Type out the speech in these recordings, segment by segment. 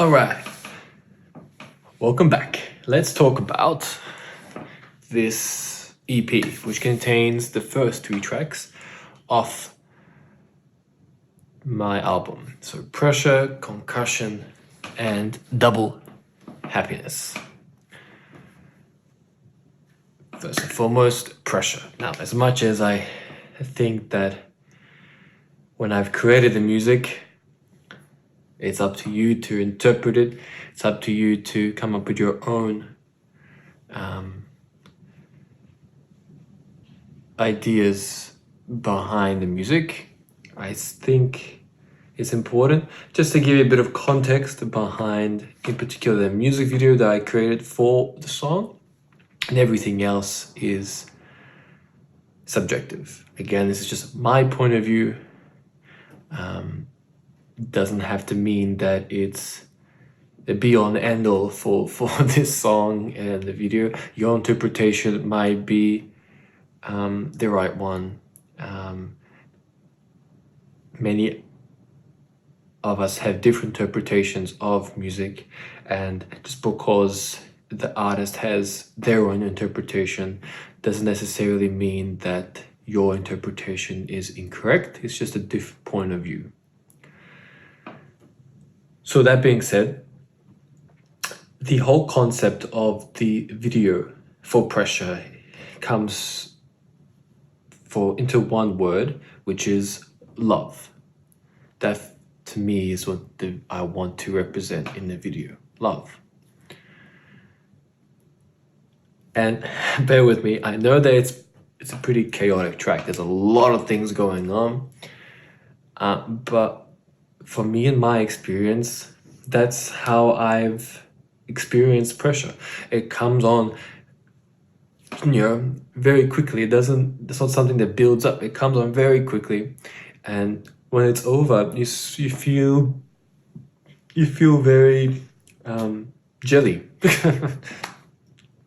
All right, welcome back. Let's talk about this EP, which contains the first three tracks of my album. So Pressure, Concussion, and Double Happiness. First and foremost, Pressure. Now, as much as I think that when I've created the music, it's up to you to interpret it. It's up to you to come up with your own ideas behind the music. I think it's important just to give you a bit of context behind, in particular, the music video that I created for the song, and everything else is subjective. Again, this is just my point of view. Doesn't have to mean that it's the be-all and end-all for this song and the video. Your interpretation might be the right one. Many of us have different interpretations of music, and just because the artist has their own interpretation doesn't necessarily mean that your interpretation is incorrect. It's just a different point of view. So that being said, the whole concept of the video for Pressure comes into one word, which is love. That to me is what I want to represent in the video, love. And bear with me, I know that it's a pretty chaotic track. There's a lot of things going on, but for me and my experience, that's how I've experienced Pressure. It comes on, very quickly. It's not something that builds up. It comes on very quickly, and when it's over, you feel very jelly.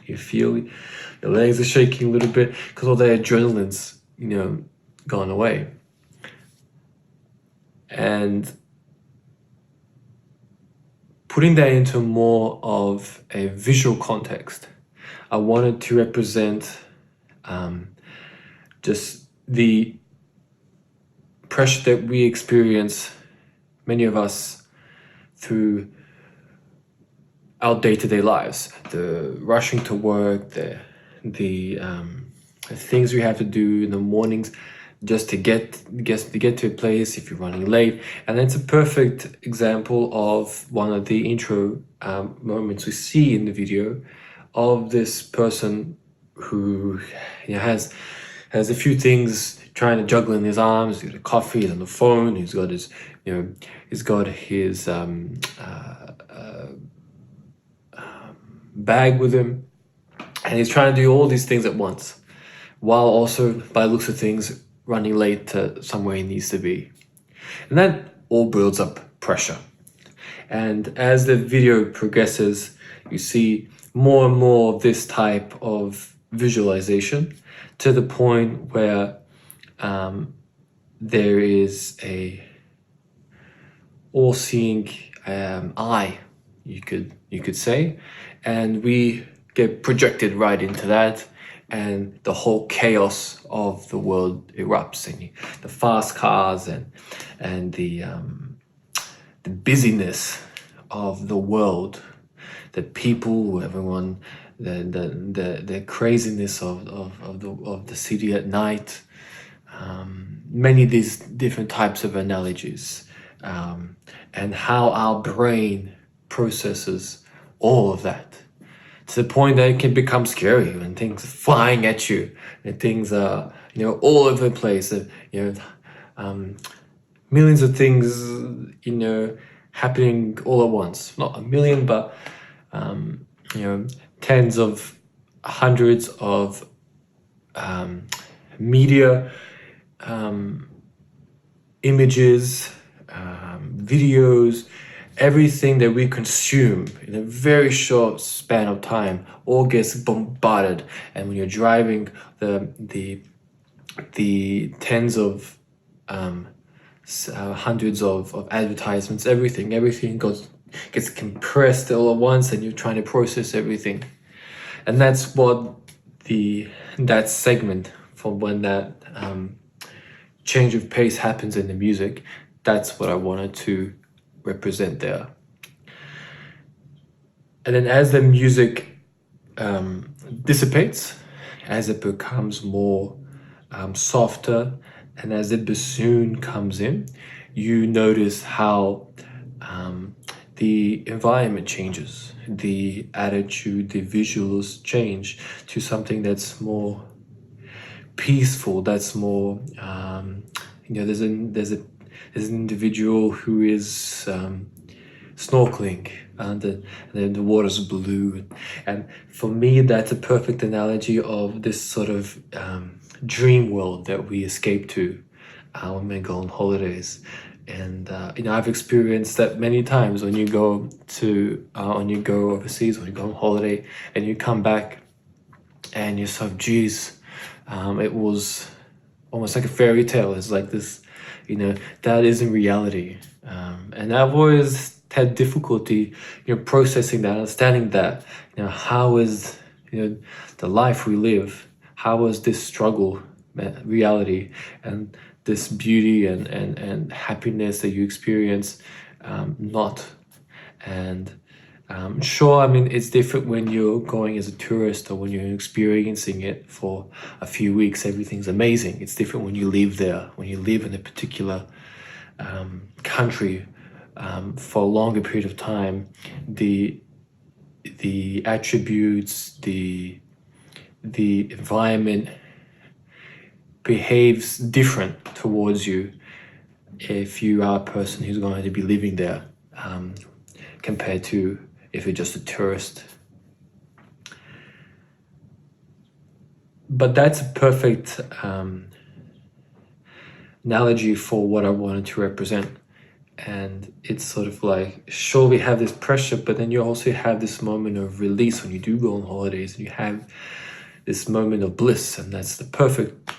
You feel your legs are shaking a little bit because all the adrenaline's gone away. And putting that into more of a visual context, I wanted to represent just the pressure that we experience, many of us, through our day-to-day lives, the rushing to work, the things we have to do in the mornings just to get to a place if you're running late. And it's a perfect example of one of the intro moments we see in the video of this person who has a few things trying to juggle in his arms. He's got a coffee, he's on the phone, he's got his bag with him, and he's trying to do all these things at once, while also, by the looks of things, running late to somewhere he needs to be. And that all builds up pressure. And as the video progresses, you see more and more of this type of visualization, to the point where there is a all-seeing eye, you could say, and we get projected right into that, and the whole chaos of the world erupts, and the fast cars and the busyness of the world, the people, everyone, the craziness of the city at night. Many of these different types of analogies, and how our brain processes all of that, to the point that it can become scary when things are flying at you and things are all over the place. Millions of things happening all at once. Not a million, but tens of hundreds of media, images, videos, everything that we consume in a very short span of time all gets bombarded. And when you're driving, the tens of hundreds of advertisements, everything gets compressed all at once, and you're trying to process everything. And that's what that segment from when that change of pace happens in the music, that's what I wanted to represent there. And then as the music dissipates, as it becomes more softer, and as the bassoon comes in, you notice how the environment changes, the attitude, the visuals change to something that's more peaceful, that's more there's an individual who is snorkeling, and the water's blue, and for me that's a perfect analogy of this sort of dream world that we escape to when we go on holidays. And I've experienced that many times when you go overseas, when you go on holiday and you come back and you're so, geez, it was almost like a fairy tale. It's like this, that isn't reality. And I've always had difficulty, processing that, understanding that, how is, the life we live, how is this struggle reality, and this beauty and happiness that you experience not. And sure, I mean, it's different when you're going as a tourist or when you're experiencing it for a few weeks. Everything's amazing. It's different when you live there, when you live in a particular country for a longer period of time. The attributes, the environment behaves different towards you if you are a person who's going to be living there, compared to if you're just a tourist. But that's a perfect analogy for what I wanted to represent. And it's sort of like, sure, we have this pressure, but then you also have this moment of release when you do go on holidays, and you have this moment of bliss, and that's the perfect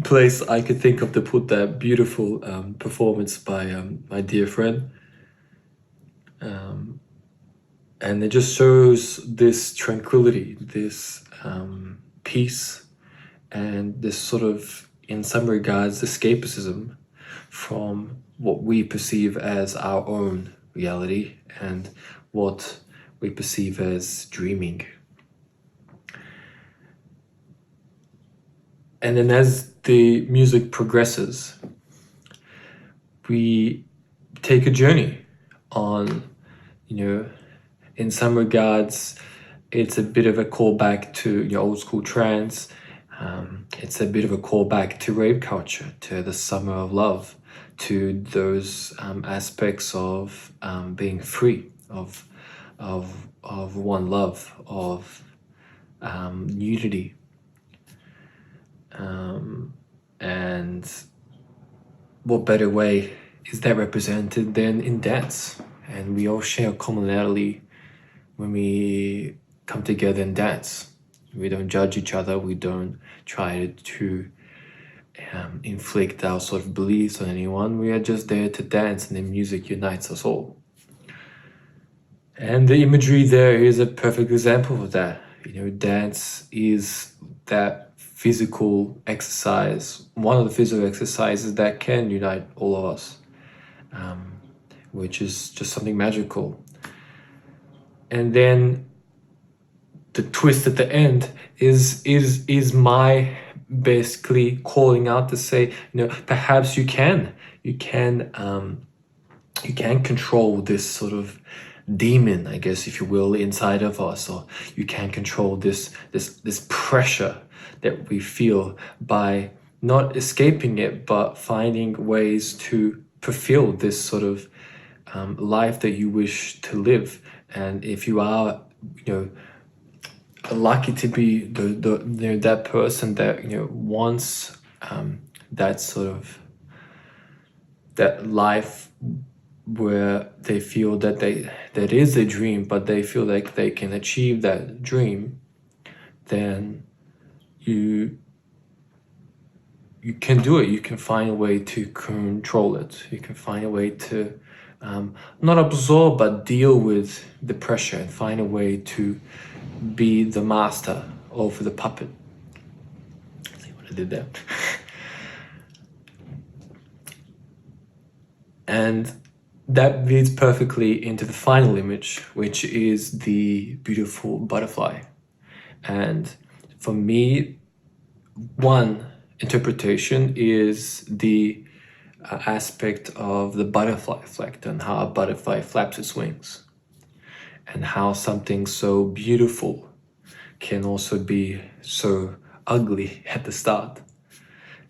place I could think of to put that beautiful performance by my dear friend. And it just shows this tranquility, this peace, and this sort of, in some regards, escapism from what we perceive as our own reality and what we perceive as dreaming. And then as the music progresses, we take a journey on, in some regards, it's a bit of a callback to your old school trance. It's a bit of a callback to rave culture, to the summer of love, to those aspects of being free, of one love, of unity. And what better way is that represented than in dance? And we all share a commonality when we come together and dance. We don't judge each other. We don't try to inflict our sort of beliefs on anyone. We are just there to dance, and the music unites us all. And the imagery there is a perfect example of that. Dance is that physical exercise, one of the physical exercises that can unite all of us, which is just something magical. And then the twist at the end is my basically calling out to say, perhaps you can control this sort of demon, I guess, if you will, inside of us, or you can control this pressure that we feel by not escaping it, but finding ways to fulfill this sort of life that you wish to live. And if you are, lucky to be that person that wants that sort of that life where they feel that is a dream, but they feel like they can achieve that dream, then you can do it. You can find a way to control it. You can find a way to not absorb, but deal with the pressure and find a way to be the master of the puppet. See what I did there? And that leads perfectly into the final image, which is the beautiful butterfly. And for me, one interpretation is the aspect of the butterfly effect and how a butterfly flaps its wings, and how something so beautiful can also be so ugly at the start,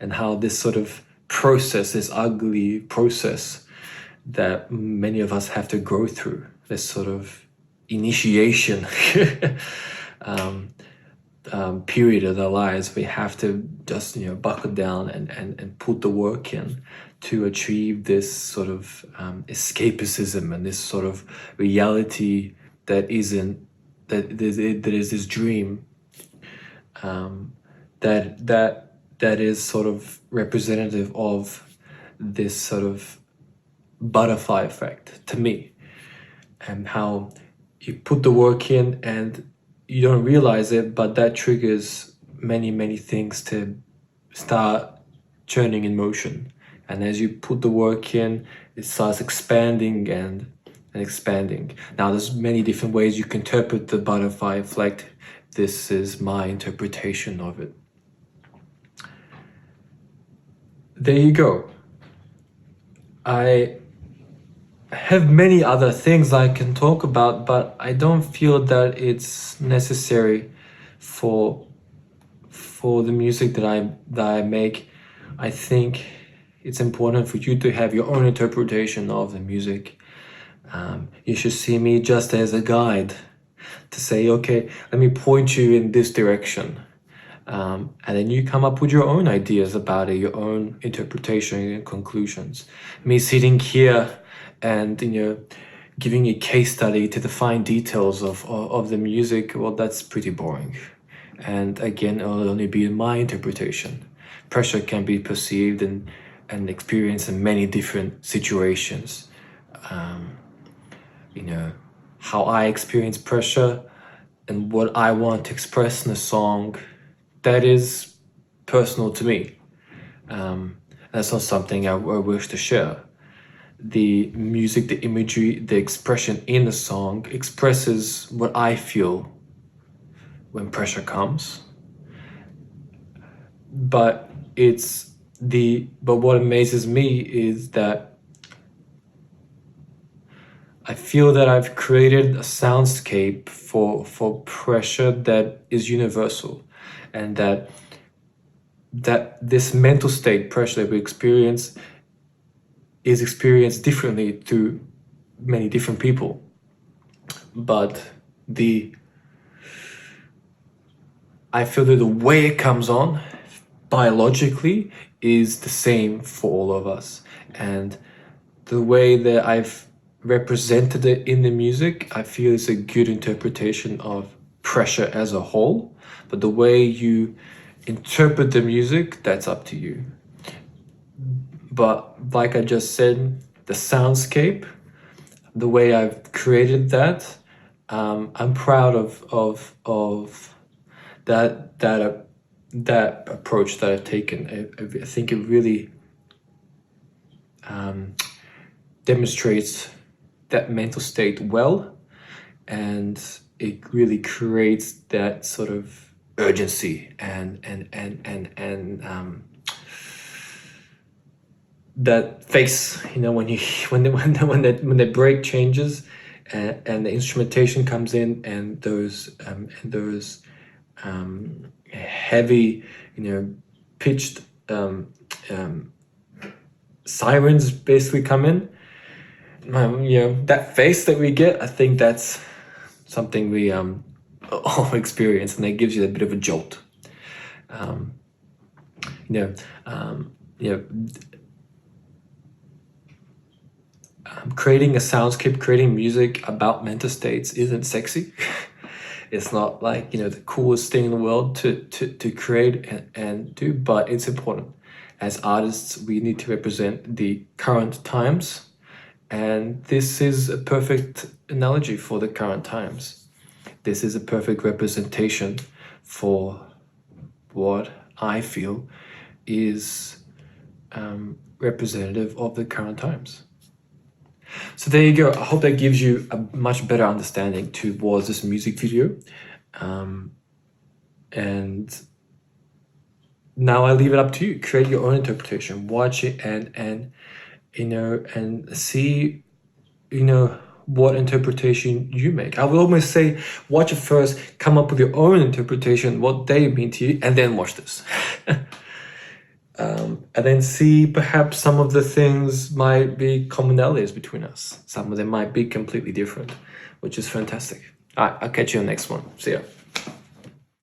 and how this sort of process, this ugly process that many of us have to go through, this sort of initiation period of our lives, we have to just buckle down and put the work in to achieve this sort of escapism and this sort of reality that isn't that is this dream that is sort of representative of this sort of butterfly effect to me, and how you put the work in and you don't realize it, but that triggers many things to start churning in motion. And as you put the work in, it starts expanding and expanding. Now there's many different ways you can interpret the butterfly effect. This is my interpretation of it. There you go. I have many other things I can talk about, but I don't feel that it's necessary for the music that I make. I think it's important for you to have your own interpretation of the music. You should see me just as a guide to say, okay, let me point you in this direction. And then you come up with your own ideas about it, your own interpretation and conclusions. Me sitting here and giving a case study to the fine details of the music, well, that's pretty boring. And again, it'll only be in my interpretation. Pressure can be perceived and experienced in many different situations. How I experience pressure and what I want to express in a song, that is personal to me. That's not something I wish to share. The music, the imagery, the expression in the song expresses what I feel when pressure comes. But what amazes me is that I feel that I've created a soundscape for pressure that is universal, and that this mental state pressure that we experience is experienced differently to many different people. But I feel that the way it comes on biologically is the same for all of us. And the way that I've represented it in the music, I feel is a good interpretation of pressure as a whole. But the way you interpret the music, that's up to you. But like I just said, the soundscape, the way I've created that, I'm proud of that approach that I've taken. I think it really demonstrates that mental state well, and it really creates that sort of urgency and that face, when the break changes and the instrumentation comes in, and those heavy, pitched sirens basically come in. That face that we get, I think that's something we all experience, and that gives you a bit of a jolt. Creating a soundscape, creating music about mental states isn't sexy. It's not like the coolest thing in the world to create and do, but it's important. As artists, we need to represent the current times, And this is a perfect analogy for the current times. This is a perfect representation for what I feel is representative of the current times. So there you go. I hope that gives you a much better understanding towards this music video. And now I leave it up to you. Create your own interpretation. Watch it and see what interpretation you make. I will almost say watch it first, come up with your own interpretation, what they mean to you, and then watch this. And then see perhaps some of the things might be commonalities between us. Some of them might be completely different, which is fantastic. All right, I'll catch you on the next one. See ya.